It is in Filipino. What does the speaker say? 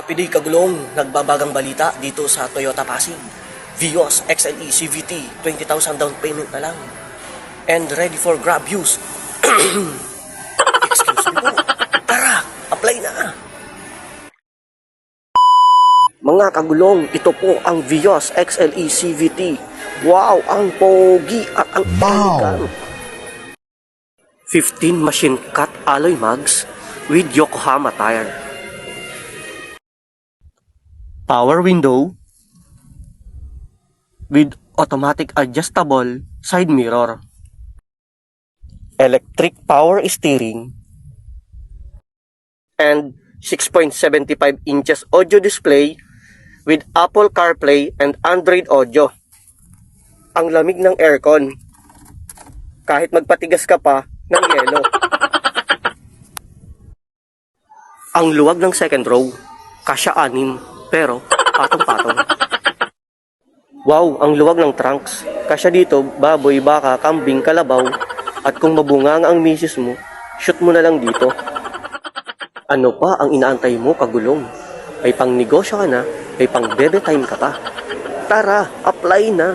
Pinoy Kagulong, nagbabagang balita dito sa Toyota Pasig. Vios XLE CVT, 20,000 down payment na lang. And ready for grab use. Excuse me po. Tara, apply na. Mga kagulong, ito po ang Vios XLE CVT. Wow, ang pogi at ang elegant. 15 machine cut alloy mags with Yokohama tire. Power window with automatic adjustable side mirror. Electric power steering and 6.75 inches audio display with Apple CarPlay and Android Audio. Ang lamig ng aircon. Kahit magpatigas ka pa ng yelo. Ang luwag ng second row. Kasya 6, pero patong-patong. Wow, ang luwag ng trunks. Kasya dito, baboy, baka, kambing, kalabaw. At kung mabunganga ang misis mo, shoot mo na lang dito. Ano pa ang inaantay mo, kagulong? May pang negosyo ka na, may pang bebe time ka pa. Tara, apply na!